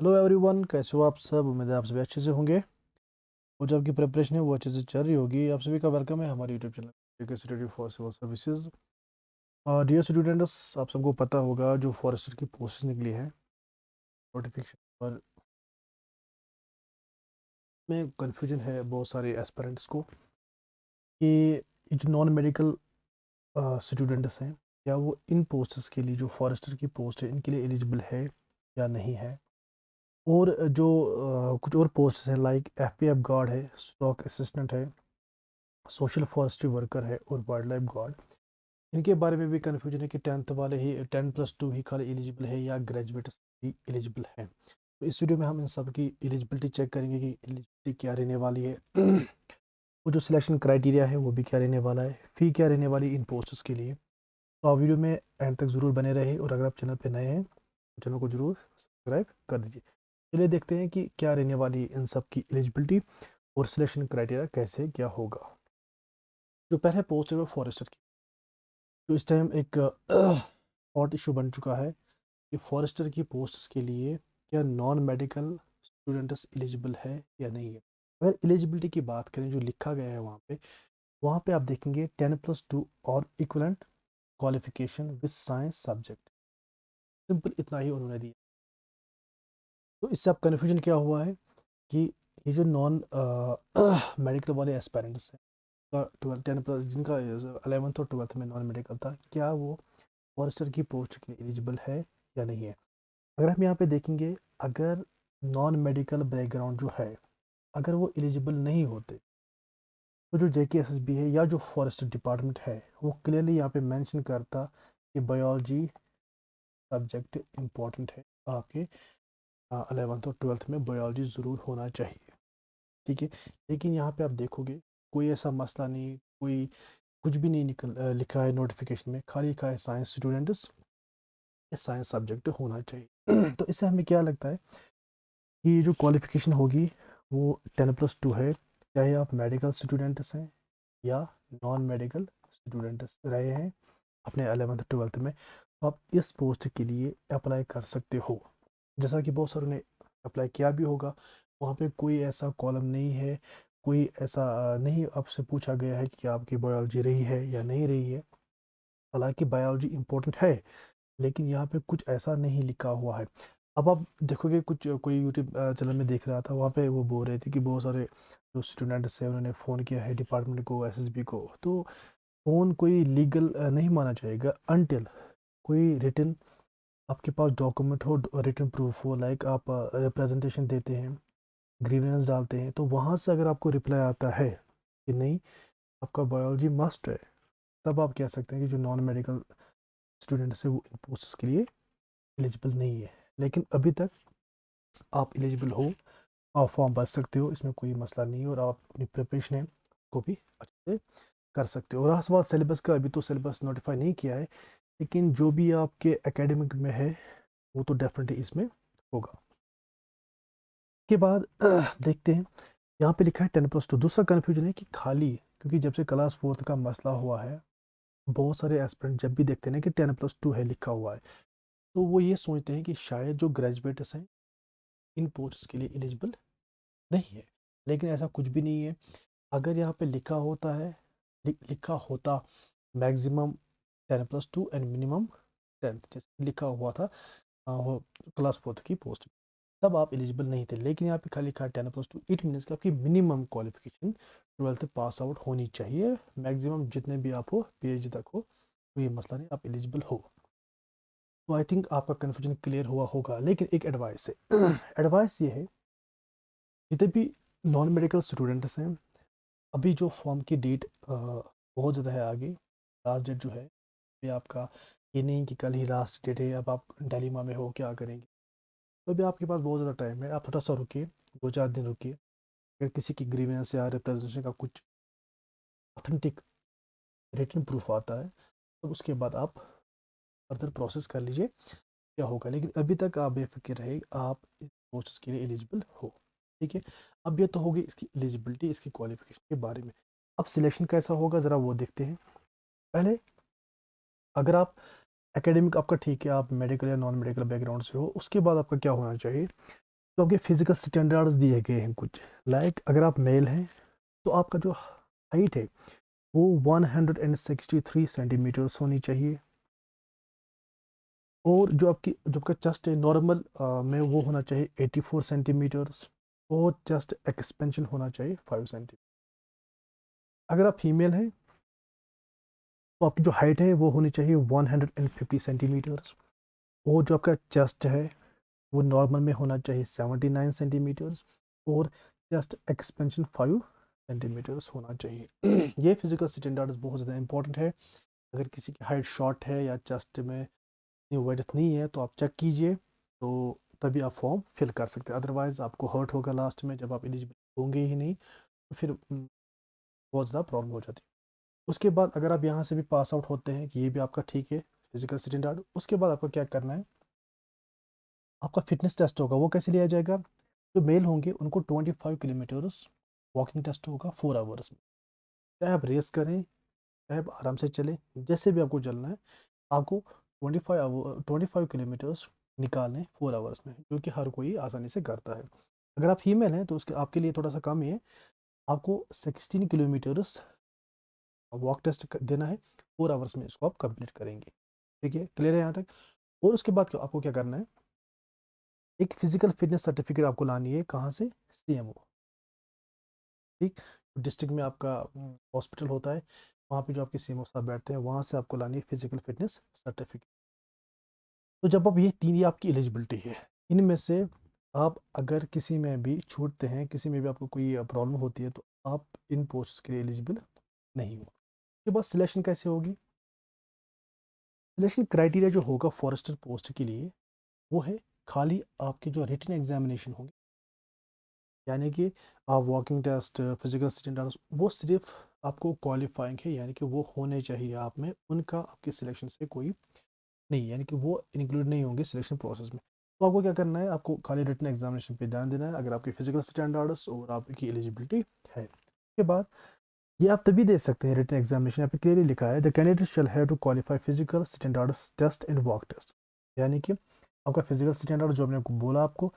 Hello everyone, कैसे हो आप सब। उम्मीद है आप सभी अच्छे से होंगे और जो आपकी प्रिपरेशन है वो अच्छे से चल रही होगी। आप सभी का वेलकम है हमारे YouTube channel study for civil services. और डियर स्टूडेंट्स, आप सबको पता होगा जो फॉरेस्टर की पोस्ट निकली है नोटिफिकेशन पर, में कन्फ्यूजन है बहुत सारे एस्पिरेंट्स को कि ये जो नॉन मेडिकल स्टूडेंट्स हैं क्या वो इन पोस्ट्स के लिए, जो फॉरेस्टर की पोस्ट है इनके लिए एलिजिबल है या नहीं है। और जो कुछ और पोस्ट हैं लाइक एफपीएफ गार्ड है, स्टॉक असिस्टेंट है, सोशल फॉरेस्ट्री वर्कर है और वाइल्ड लाइफ गार्ड, इनके बारे में भी कन्फ्यूजन है कि 10th वाले ही 10+2 ही खाली एलिजिबल है या ग्रेजुएट भी एलिजिबल है। तो इस वीडियो में हम इन सब की एलिजिबिलिटी चेक करेंगे कि एलिजिबिलिटी क्या रहने वाली है वो जो सिलेक्शन क्राइटेरिया है वो भी क्या रहने वाला है, फ़ी क्या रहने वाली इन पोस्ट्स के लिए। तो आप वीडियो में एंड तक ज़रूर बने रहे और अगर आप चैनल पर नए हैं तो चैनल को ज़रूर सब्सक्राइब कर दीजिए। चलिए देखते हैं कि क्या रहने वाली इन सब की एलिजिबिलिटी और सिलेक्शन क्राइटेरिया कैसे क्या होगा। जो पहले पोस्ट है वो फॉरेस्टर की, तो इस टाइम एक हॉट इशू बन चुका है कि फॉरेस्टर की पोस्ट के लिए क्या नॉन मेडिकल स्टूडेंट्स एलिजिबल है या नहीं है। अगर एलिजिबिलिटी की बात करें जो लिखा गया है वहाँ पे आप देखेंगे 10+2 और equivalent qualification with science subject, simple इतना ही उन्होंने दिया। तो इससे अब कन्फ्यूजन क्या हुआ है कि ये जो नॉन मेडिकल वाले एस्पेरेंट्स हैं, 10+ जिनका 11th और 12th में नॉन मेडिकल था, क्या वो फॉरेस्टर की पोस्ट के लिए एलिजिबल है या नहीं है। अगर हम यहाँ पे देखेंगे, अगर नॉन मेडिकल बैकग्राउंड जो है, अगर वो एलिजिबल नहीं होते तो जो JKSSB है या जो फॉरेस्ट डिपार्टमेंट है वो क्लियरली यहाँ पे मेंशन करता कि बायोलॉजी सब्जेक्ट इम्पॉर्टेंट है आपके 11th और 12th में बायोलॉजी ज़रूर होना चाहिए। ठीक है, लेकिन यहाँ पे आप देखोगे कोई ऐसा मसला नहीं, कोई कुछ भी नहीं लिखा है नोटिफिकेशन में, खाली लिखा है साइंस स्टूडेंट्स, साइंस सब्जेक्ट होना चाहिए तो इससे हमें क्या लगता है कि जो क्वालिफ़िकेशन होगी वो 10+2 है, चाहे आप मेडिकल स्टूडेंट्स हैं या नॉन मेडिकल स्टूडेंट्स रहे हैं अपने 11th 12th में, तो आप इस पोस्ट के लिए अप्लाई कर सकते हो। जैसा कि बहुत सारों ने अप्लाई किया भी होगा, वहाँ पे कोई ऐसा कॉलम नहीं है, कोई ऐसा नहीं आपसे पूछा गया है कि आपकी बायोलॉजी रही है या नहीं रही है। हालांकि बायोलॉजी इंपॉर्टेंट है, लेकिन यहाँ पे कुछ ऐसा नहीं लिखा हुआ है। अब आप देखोगे, कुछ कोई यूट्यूब चैनल में देख रहा था, वहाँ पे वो बोल रहे थे कि बहुत सारे जो स्टूडेंट्स हैं उन्होंने फ़ोन किया है डिपार्टमेंट को, एसएसबी को, तो फ़ोन कोई लीगल नहीं माना जाएगा अनटिल कोई रिटन आपके पास डॉक्यूमेंट हो, रिटन प्रूफ हो, लाइक आप प्रेजेंटेशन देते हैं, ग्रीवेंस डालते हैं, तो वहाँ से अगर आपको रिप्लाई आता है कि नहीं आपका बायोलॉजी मस्ट है, तब आप कह सकते हैं कि जो नॉन मेडिकल स्टूडेंट्स है वो इन पोस्ट के लिए एलिजिबल नहीं है। लेकिन अभी तक आप एलिजिबल हो, आप फॉर्म भर सकते हो, इसमें कोई मसला नहीं है और आप अपनी प्रिपरेशन है को भी अच्छे से कर सकते हो। और रहा सवाल सिलेबस का, अभी तो सिलेबस नोटिफाई नहीं किया है, लेकिन जो भी आपके एकेडमिक में है वो तो डेफिनेटली इसमें होगा। के बाद देखते हैं, यहाँ पे लिखा है 10+2। दूसरा कन्फ्यूजन है कि खाली, क्योंकि जब से क्लास 4th का मसला हुआ है, बहुत सारे एस्पिरेंट जब भी देखते हैं ना कि 10+2 है लिखा हुआ है, तो वो ये सोचते हैं कि शायद जो ग्रेजुएट्स हैं इन पोस्ट के लिए एलिजिबल नहीं है, लेकिन ऐसा कुछ भी नहीं है। अगर यहाँ पे लिखा होता है, लिखा होता मैक्सिमम 10+2 एंड मिनिमम 10th, जैसे लिखा हुआ था वो क्लास 4th की पोस्ट, तब आप एलिजिबल नहीं थे। लेकिन यहाँ पे खाली लिखा है 10+2, इट मीन्स कि आपकी minimum qualification 12th pass out होनी चाहिए, मैक्सिमम जितने भी आप हो PhD तक हो, तो ये मसला नहीं, आप एलिजिबल हो। तो आई थिंक आपका कन्फ्यूजन क्लियर हुआ होगा। लेकिन एक एडवाइस है एडवाइस ये है, जितने भी नॉन मेडिकल स्टूडेंट्स हैं, अभी जो फॉर्म की डेट बहुत ज़्यादा है आगे, लास्ट डेट जो है ये आपका, ये नहीं कि कल ही लास्ट डेट है, अब आप डायलीमा में हो क्या करेंगे, तो अभी आपके पास बहुत ज़्यादा टाइम है, आप थोड़ा सा रुकिए, 2-4 दिन रुकिए। अगर किसी की ग्रीवेंस या रिप्रेजेंटेशन का कुछ ऑथेंटिक रिटन प्रूफ आता है तो उसके बाद आप फर्दर प्रोसेस कर लीजिए क्या होगा, लेकिन अभी तक आप बेफिक्र रहे, आप इस पोस्ट के लिए एलिजिबल हो। ठीक है, अब ये तो होगी इसकी एलिजिबिलिटी, इसकी क्वालिफिकेशन के बारे में। अब सिलेक्शन कैसा होगा ज़रा वो देखते हैं। पहले अगर आप एकेडमिक आपका ठीक है, आप मेडिकल या नॉन मेडिकल बैकग्राउंड से हो, उसके बाद आपका क्या होना चाहिए, तो आपके फिजिकल स्टैंडर्ड्स दिए गए हैं कुछ, लाइक अगर आप मेल हैं तो आपका जो हाइट है वो 163 सेंटीमीटर्स होनी चाहिए, और जो आपका चेस्ट है नॉर्मल में वो होना चाहिए 84 सेंटीमीटर्स, और चेस्ट एक्सपेंशन होना चाहिए 5 सेंटीमीटर। अगर आप फीमेल हैं तो आपकी जो हाइट है वो होनी चाहिए 150 सेंटीमीटर्स, और जो आपका चेस्ट है वो नॉर्मल में होना चाहिए 79 सेंटीमीटर्स, और चेस्ट एक्सपेंशन 5 सेंटीमीटर्स होना चाहिए। ये फिजिकल स्टैंडर्ड्स बहुत ज़्यादा इंपॉर्टेंट है। अगर किसी की हाइट शॉर्ट है या चेस्ट में इतनी वेट नहीं है तो आप चेक कीजिए, तो तभी आप फॉर्म फिल कर सकते हैं, अदरवाइज़ आपको हर्ट होगा लास्ट में जब आप एलिजिबल होंगे ही नहीं, तो फिर बहुत ज़्यादा प्रॉब्लम हो जाती है। उसके बाद अगर आप यहाँ से भी पास आउट होते हैं कि ये भी आपका ठीक है फिजिकल स्टैंडर्ड, उसके बाद आपको क्या करना है, आपका फिटनेस टेस्ट होगा। वो कैसे लिया जाएगा, जो मेल होंगे उनको 25 किलोमीटर्स वॉकिंग टेस्ट होगा 4 आवर्स में। चाहे आप रेस करें, चाहे आप आराम से चलें, जैसे भी आपको चलना है, आपको 25 किलोमीटर्स निकालने 4 आवर्स में, जो कि हर कोई आसानी से करता है। अगर आप फीमेल हैं तो उसके आपके लिए थोड़ा सा कम ही है, आपको 16 किलोमीटर्स वॉक टेस्ट देना है, 4 आवर्स में इसको आप कंप्लीट करेंगे। ठीक है, क्लियर है यहाँ तक। और उसके बाद आपको क्या करना है, एक फिजिकल फिटनेस सर्टिफिकेट आपको लानी है, कहाँ से, CMO। ठीक, डिस्ट्रिक्ट में आपका हॉस्पिटल होता है, वहाँ पे जो आपके CMO साहब बैठते हैं, वहाँ से आपको लानी है फिजिकल फिटनेस सर्टिफिकेट। तो जब आप ये आपकी एलिजिबिलिटी है, इनमें से आप अगर किसी में भी छूटते हैं, किसी में भी आपको कोई प्रॉब्लम होती है, तो आप इन पोस्ट के लिए एलिजिबल नहीं हो। उसके बाद सिलेक्शन कैसे होगी, सिलेक्शन क्राइटेरिया जो होगा फॉरेस्टर पोस्ट के लिए वो है, खाली आपके जो रिटन एग्जामिनेशन होंगे, यानी कि आप वॉकिंग टेस्ट, फिजिकल स्टैंडर्ड्स, वो सिर्फ आपको क्वालिफाइंग है, यानी कि वो होने चाहिए आप में, उनका आपके सिलेक्शन से कोई नहीं, यानी कि वो इंक्लूड नहीं होंगे सिलेक्शन प्रोसेस में। तो आपको क्या करना है, आपको खाली रिटन एग्जामिनेशन पे ध्यान देना है अगर आपकी फिजिकल स्टैंडर्ड्स और आपकी एलिजिबिलिटी है। उसके बाद ये आप तभी दे सकते हैं रिटन एग्जामिनेशन, यहाँ पे क्लियरली लिखा है the candidate shall have to qualify physical standards test and walk test, यानी कि आपका फिजिकल स्टैंडर्ड जो मैंने आपको बोला आपको,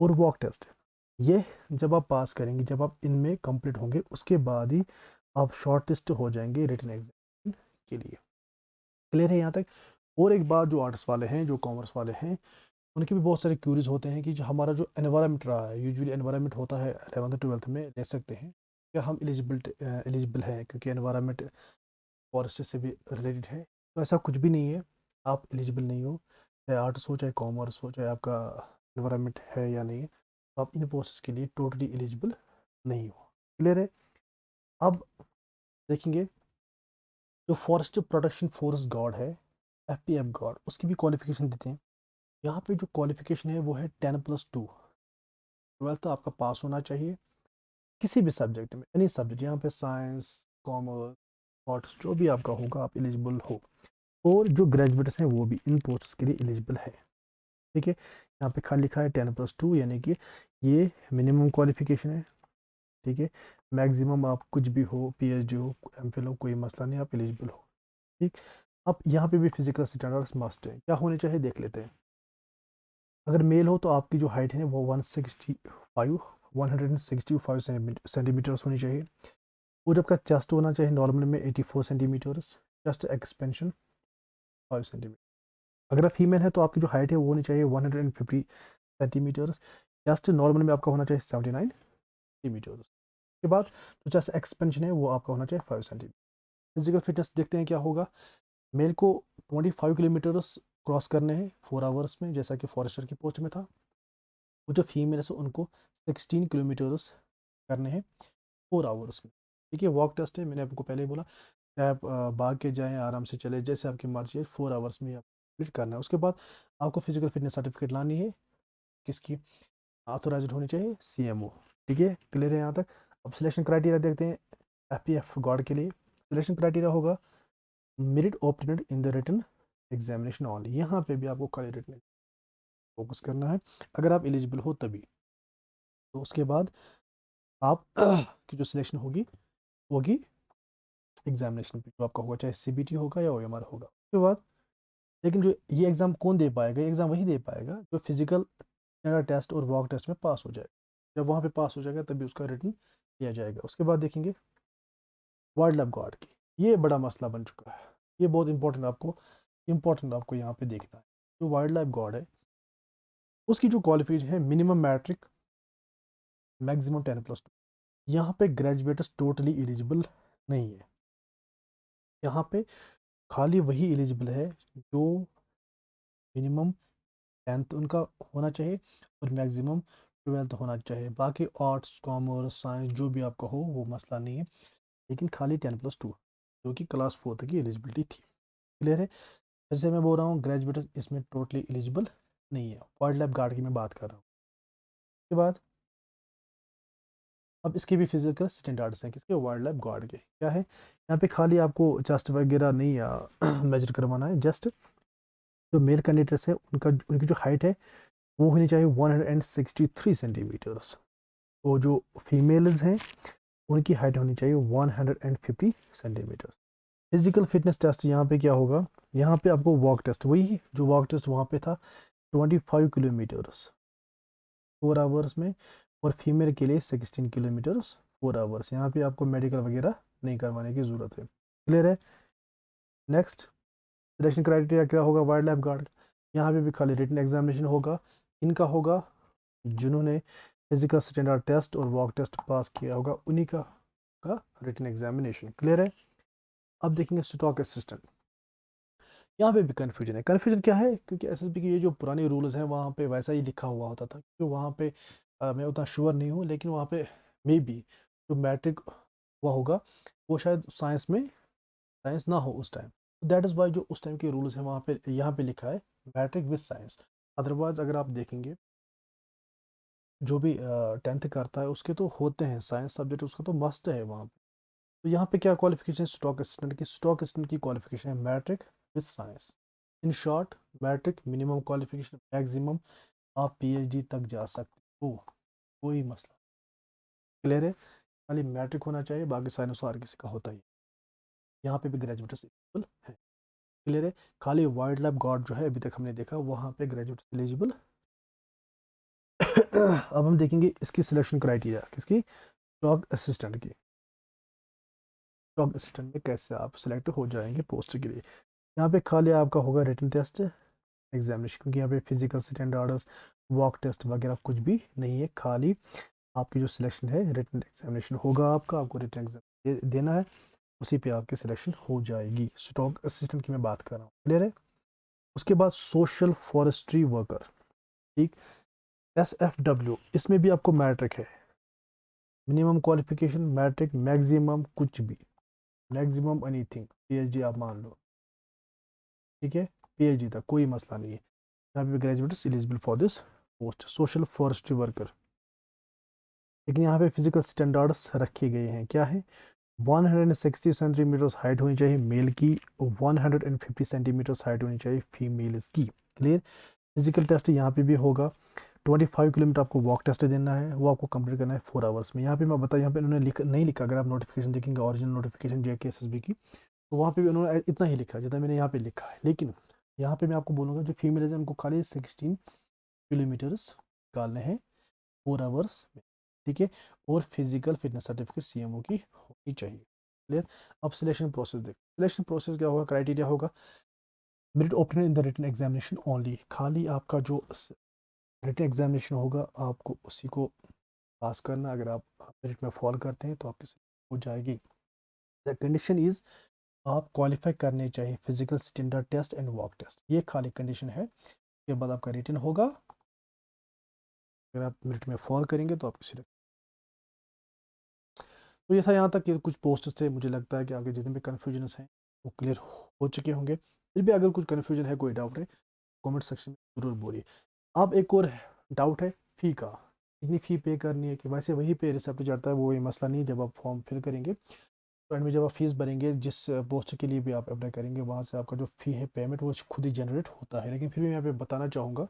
और वॉक टेस्ट, ये जब आप पास करेंगे, जब आप इनमें कंप्लीट होंगे, उसके बाद ही आप शॉर्ट लिस्ट हो जाएंगे रिटन एग्जाम के लिए। क्लियर है यहाँ तक। और एक बात, जो आर्ट्स वाले हैं, जो कॉमर्स वाले हैं, उनके भी बहुत सारे क्यूरीज होते हैं कि जो हमारा जो एनवायरनमेंट रहा है, यूजुअली एनवायरनमेंट होता है 11th-12th में ले सकते हैं, क्या हम एलिजिबल हैं, क्योंकि एनवायरनमेंट फॉरेस्ट से भी रिलेटेड है। तो ऐसा कुछ भी नहीं है, आप एलिजिबल नहीं हो, चाहे आर्ट्स हो, चाहे कॉमर्स हो, चाहे आपका एनवायरनमेंट है या नहीं है, तो आप इन पोस्ट के लिए टोटली एलिजिबल नहीं हो। क्लियर है। अब देखेंगे, जो फॉरेस्ट प्रोटेक्शन फोर्स गार्ड है, FPF गार्ड, उसकी भी क्वालिफिकेशन देते हैं। यहाँ पे जो क्वालिफिकेशन है वो है 10+2, 12th आपका पास होना चाहिए किसी भी सब्जेक्ट में, एनी सब्जेक्ट, यहाँ पे साइंस, कॉमर्स, आर्ट्स, जो भी आपका होगा आप एलिजिबल हो। और जो ग्रेजुएट्स हैं वो भी इन पोस्ट के लिए एलिजिबल है। ठीक है, यहाँ पे खाली लिखा है 10+2, यानी कि ये मिनिमम क्वालिफिकेशन है। ठीक है, मैक्सिमम आप कुछ भी हो, PhD हो, MPhil हो, कोई मसला नहीं, आप एलिजिबल हो। ठीक, अब यहाँ पे भी फिजिकल स्टैंडर्ड्स मस्ट है, क्या होने चाहिए देख लेते हैं। अगर मेल हो तो आपकी जो हाइट है वो 165 सेंटीमीटर्स होनी चाहिए, और जब का चेस्ट होना चाहिए नॉर्मल में 84 सेंटीमीटर्स, चेस्ट एक्सपेंशन 5 सेंटीमीटर। अगर आप फीमेल है तो आपकी जो हाइट है वो होनी चाहिए 150 सेंटीमीटर्स, चेस्ट नॉर्मल में आपका होना चाहिए 79 सेंटीमीटर्स। उसके बाद जो चेस्ट एक्सपेंशन है वो आपका होना चाहिए 5 सेंटीमीटर। फिजिकल फिटनेस देखते हैं क्या होगा। मेल को 25 किलोमीटर्स क्रॉस करने हैं 4 आवर्स में, जैसा कि फॉरेस्टर की पोस्ट में था। वो जो फीमेल है उनको 16 किलोमीटर्स करने हैं 4 आवर्स में। ठीक है, वॉक टेस्ट है, मैंने आपको पहले ही बोला, चाहे आप भाग के जाएँ, आराम से चले, जैसे आपकी मर्जी है, 4 आवर्स में आप कंप्लीट करना है। उसके बाद आपको फिजिकल फिटनेस सर्टिफिकेट लानी है, किसकी, ऑथोराइज्ड होनी चाहिए, CMO। ठीक है, क्लियर है यहाँ तक। अब सिलेक्शन क्राइटेरिया देखते हैं FPF गार्ड के लिए। सिलेक्शन क्राइटेरिया होगा merit obtained in the written examination only, यहाँ पे भी आपको खाली रिटन फोकस करना है, अगर आप एलिजिबल हो तभी। तो उसके बाद आप की जो सिलेक्शन होगी होगी एग्जामिनेशन पे, जो आपका होगा, चाहे CBT होगा या OMR होगा। उसके बाद लेकिन जो ये एग्ज़ाम कौन दे पाएगा, ये एग्ज़ाम वही दे पाएगा जो फिजिकल स्टैंडर्ड टेस्ट और वॉक टेस्ट में पास हो जाएगा। जब वहाँ पे पास हो जाएगा तभी उसका रिटर्न किया जाएगा। उसके बाद देखेंगे वाइल्ड लाइफ गार्ड की, ये बड़ा मसला बन चुका है, ये बहुत इंपॉर्टेंट आपको यहाँ पे देखना है। जो वाइल्ड लाइफ गार्ड है उसकी जो क्वालिफिकेशन है मिनिमम मैट्रिक मैक्सिमम 10+2। यहाँ पे ग्रेजुएट्स टोटली एलिजिबल नहीं है, यहाँ पे खाली वही एलिजिबल है जो मिनिमम 10th उनका होना चाहिए और मैक्सिमम 12th होना चाहिए। बाकी आर्ट्स कॉमर्स साइंस जो भी आपका हो वो मसला नहीं है, लेकिन खाली 10+2 जो कि क्लास 4 तक की एलिजिबिलिटी थी। क्लियर है? फिर से मैं बोल रहा हूँ ग्रेजुएट इसमें टोटली एलिजिबल नहीं है। वाइल्ड लाइफ गार्ड की मैं बात कर रहा हूँ। उसके बाद अब इसके भी फिजिकल स्टैंडर्ड्स हैं, किसके? वाइल्ड लाइफ गार्ड के। क्या है यहाँ पे? खाली आपको चेस्ट वगैरह नहीं मेजर करवाना है, जस्ट जो मेल कैंडिडेट्स है उनकी जो हाइट है वो होनी चाहिए 163 सेंटीमीटर्स, तो जो फीमेल्स हैं उनकी हाइट होनी चाहिए 150 सेंटीमीटर्स। फिजिकल फिटनेस टेस्ट यहाँ पे क्या होगा? यहाँ पे आपको वॉक टेस्ट, वही जो वॉक टेस्ट वहाँ पे था 25 किलोमीटर्स 4 आवर्स में, और फीमेल के लिए 16 किलोमीटर्स 4 आवर्स। यहाँ पे आपको मेडिकल वगैरह नहीं करवाने की ज़रूरत है। क्लियर है? नेक्स्ट सिलेक्शन क्राइटेरिया क्या होगा वाइल्ड लाइफ गार्ड? यहाँ पे भी खाली रिटन एग्जामिनेशन होगा। इनका होगा जिन्होंने फिजिकल स्टैंडर्ड टेस्ट और वॉक टेस्ट पास किया होगा, उन्हीं का रिटन एग्जामिनेशन। क्लियर है? अब देखेंगे स्टॉक असिस्टेंट। यहाँ पे भी कन्फ्यूजन है। कन्फ्यूजन क्या है? क्योंकि एसएसबी के ये जो पुराने रूल्स हैं वहाँ पे वैसा ही लिखा हुआ होता था, क्योंकि वहाँ पे मैं उतना श्योर नहीं हूँ, लेकिन वहाँ पे मे बी जो मैट्रिक हुआ होगा वो शायद साइंस ना हो उस टाइम। दैट इज़ वाई जो उस टाइम के रूल्स हैं वहाँ पे यहाँ पे लिखा है मैट्रिक विद साइंस। अदरवाइज अगर आप देखेंगे जो भी 10th करता है उसके तो होते हैं साइंस सब्जेक्ट, उसका तो मस्ट है वहाँ पे। तो यहाँ पे क्या क्वालिफिकेशन है स्टॉक असिस्टेंट की? स्टॉक असिस्टेंट की क्वालिफिकेशन है matric with science. In short matric minimum qualification, maximum आप पीएचडी तक जा सकते हो, कोई मसला। क्लियर है? खाली मैट्रिक होना चाहिए, बाकी साइंस हर किसी का होता ही। यहाँ पे भी ग्रेजुएट एलिजिबल है। क्लियर है? खाली वाइल्ड लाइफ गार्ड जो है अभी तक हमने देखा वहाँ पे ग्रेजुएट एलिजिबल। अब हम देखेंगे इसकी सिलेक्शन क्राइटेरिया, किसकी? स्टॉक असिस्टेंट की। स्टॉक असिस्टेंट में कैसे आप सिलेक्ट हो जाएंगे पोस्ट के लिए? यहाँ पे खाली आपका होगा रिटन टेस्ट एग्जामिनेशन, क्योंकि यहाँ पे फिजिकल स्टैंडर्ड्स वॉक टेस्ट वगैरह कुछ भी नहीं है। खाली आपकी जो सिलेक्शन है रिटन एग्जामिनेशन होगा, आपको रिटन एग्जाम देना है, उसी पे आपकी सिलेक्शन हो जाएगी। स्टॉक असिस्टेंट की मैं बात कर रहा हूँ। क्लियर है? उसके बाद सोशल फॉरेस्ट्री वर्कर, ठीक, SFW, इसमें भी आपको मैट्रिक है। मिनिमम क्वालिफिकेशन मैट्रिक, मैक्सिमम कुछ भी, मैक्सिमम एनीथिंग पीएचडी आप मान लो, ठीक है, पीएचडी तक कोई मसला नहीं है। यहाँ पे graduate eligible for this post social forestry worker. लेकिन यहाँ पे फिजिकल स्टैंडर्ड्स रखे गए हैं, क्या है? 160 सेंटीमीटर्स हाइट होनी चाहिए मेल की, 150 सेंटीमीटर्स हाइट होनी चाहिए फीमेल की। क्लियर? फिजिकल टेस्ट यहाँ पे भी होगा। 25 किलोमीटर आपको वॉक टेस्ट देना है, वो आपको कंप्लीट करना है 4 आवर्स में। यहाँ पे मैं बता, यहाँ पे उन्होंने नहीं लिखा, अगर आप नोटिफिकेशन देखेंगे ओरिजिनल नोटिफिकेशन JKSSB की, तो वहाँ पे भी उन्होंने इतना ही लिखा जितना मैंने यहाँ पे लिखा है। लेकिन यहाँ पे मैं आपको बोलूँगा जो फीमेल है उनको खाली 16 किलोमीटर्स निकालने हैं 4 आवर्स में, ठीक है, और फिजिकल फिटनेस सर्टिफिकेट CMO की होनी चाहिए। क्लियर? अब सिलेक्शन प्रोसेस देख, सिलेक्शन प्रोसेस क्या होगा? क्राइटेरिया होगा merit open in the written examination only. खाली आपका जो रिटन एग्जामिनेशन होगा आपको उसी को पास करना, अगर आप मेरिट में फॉल करते हैं तो आपकी हो जाएगी। द कंडीशन इज़ आप क्वालिफाई करने चाहिए physical standard test and walk test, ये खाली कंडीशन है। उसके बाद आपका रिटन होगा, अगर आप मेरिट में फॉल करेंगे तो आपकी सिलेक्ट। तो ये था यहाँ तक कि कुछ पोस्ट्स थे, मुझे लगता है कि आपके जितने भी कन्फ्यूजन हैं वो क्लियर हो चुके होंगे। फिर भी अगर कुछ कन्फ्यूजन है, कोई डाउट है, कमेंट सेक्शन में ज़रूर बोलिए। अब एक और डाउट है फ़ी का, कितनी फ़ी पे करनी है? कि वैसे वहीं पे रिसिप्ट चढ़ता है, वो ये मसला नहीं है। जब आप फॉर्म फिल करेंगे तो एंड में जब आप फीस भरेंगे, जिस पोस्ट के लिए भी आप अप्लाई करेंगे, वहाँ से आपका जो फ़ी है पेमेंट वो खुद ही जनरेट होता है। लेकिन फिर भी मैं यहाँ पे बताना चाहूँगा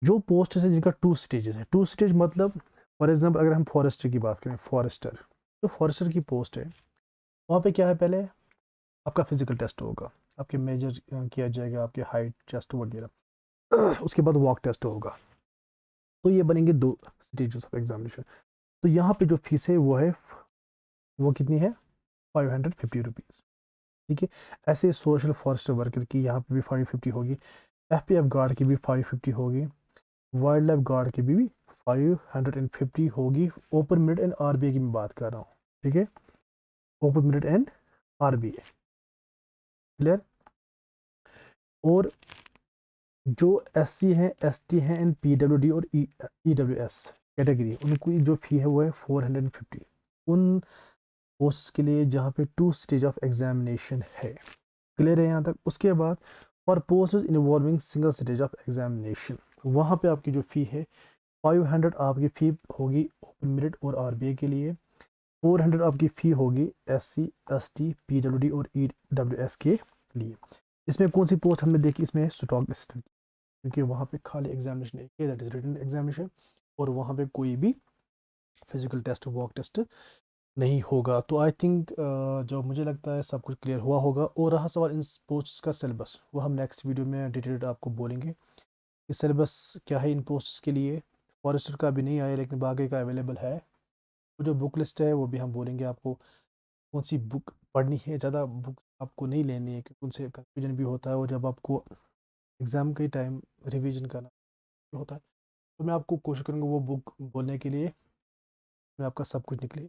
जो पोस्ट है जिनका 2 स्टेजेस है। 2 स्टेज मतलब फॉर एग्जाम्पल अगर हम फॉरेस्टर की बात करें, फॉरेस्टर, जो फॉरेस्टर की पोस्ट है वहाँ पे क्या है? पहले आपका फिजिकल टेस्ट होगा, आपके मेजर किया जाएगा आपके हाइट चेस्ट वगैरह। उसके बाद वॉक टेस्ट होगा। तो ये बनेंगे 2 स्टेजेस ऑफ एग्जामिनेशन। तो यहाँ पे जो फीस है वो कितनी है, 550 रुपीज़। ठीक है, ऐसे सोशल फॉरेस्ट वर्कर की यहाँ पे भी 550 होगी, एफपीएफ गार्ड की भी 550 होगी, वाइल्ड लाइफ गार्ड की भी 550 होगी। ओपन मिलिट एंड आरबीए की मैं बात कर रहा हूँ। ठीक है, ओपन मिलिट एंड आरबीए, क्लियर। और जो एससी हैं, एसटी हैं एंड पीडब्ल्यूडी और ईडब्ल्यूएस कैटेगरी, उनकी जो फ़ी है वो है 450 उन पोस्ट के लिए जहाँ पे 2 स्टेज ऑफ एग्जामिनेशन है। क्लियर है यहाँ तक। उसके बाद for post involving single stage of examination, वहाँ पे आपकी जो फ़ी है 500 आपकी फ़ी होगी ओपन मेरिट और आरबीए के लिए, 400 आपकी फ़ी होगी एससी, एसटी, पीडब्ल्यूडी और ईडब्ल्यूएस के लिए। इसमें कौन सी पोस्ट हमने देखी, इसमें स्टॉक असिस्टेंट, क्योंकि वहाँ पे खाली एग्जामिनेशन एक है, दैट इज़ रिटन एग्जामिनेशन, और वहाँ पे कोई भी फिजिकल टेस्ट, वॉक टेस्ट नहीं होगा। तो आई थिंक जो मुझे लगता है सब कुछ क्लियर हुआ होगा। और रहा सवाल इन पोस्ट्स का सिलेबस, वो हम नेक्स्ट वीडियो में डिटेल्ड आपको बोलेंगे कि सिलेबस क्या है इन पोस्ट्स के लिए। फॉरेस्टर का भी नहीं आया लेकिन बाकी का अवेलेबल है। वो जो बुक लिस्ट है वो भी हम बोलेंगे आपको कौन सी बुक पढ़नी है। ज़्यादा बुक आपको नहीं लेनी है क्योंकि उनसे कन्फ्यूजन भी होता है, और जब आपको एग्ज़ाम के टाइम रिवीजन करना होता है तो मैं आपको कोशिश करूँगा वो बुक बोलने के लिए मैं आपका सब कुछ निकले,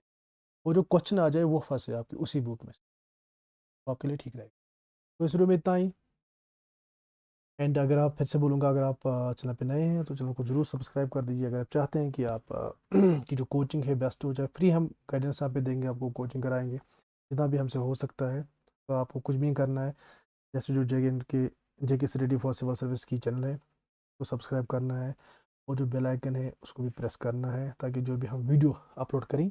वो जो क्वेश्चन आ जाए वो फंसे आपकी उसी बुक में, तो आपके लिए ठीक रहेगा। तो इस वीडियो में इतना ही। एंड अगर आप, फिर से बोलूँगा, अगर आप चैनल पे नए हैं तो चैनल को जरूर सब्सक्राइब कर दीजिए। अगर आप चाहते हैं कि आप की जो कोचिंग है बेस्ट हो जाए, फ्री हम गाइडेंस यहाँ पे देंगे, आपको कोचिंग कराएंगे जितना भी हमसे हो सकता है। तो आपको कुछ भी नहीं करना है, जैसे जो JK study for civil service की चैनल है तो सब्सक्राइब करना है, और जो बेल आइकन है उसको भी प्रेस करना है, ताकि जो भी हम वीडियो अपलोड करें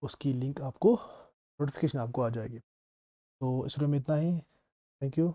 उसकी लिंक आपको, नोटिफिकेशन आपको आ जाएगी। तो इस वीडियो में इतना ही। Thank you.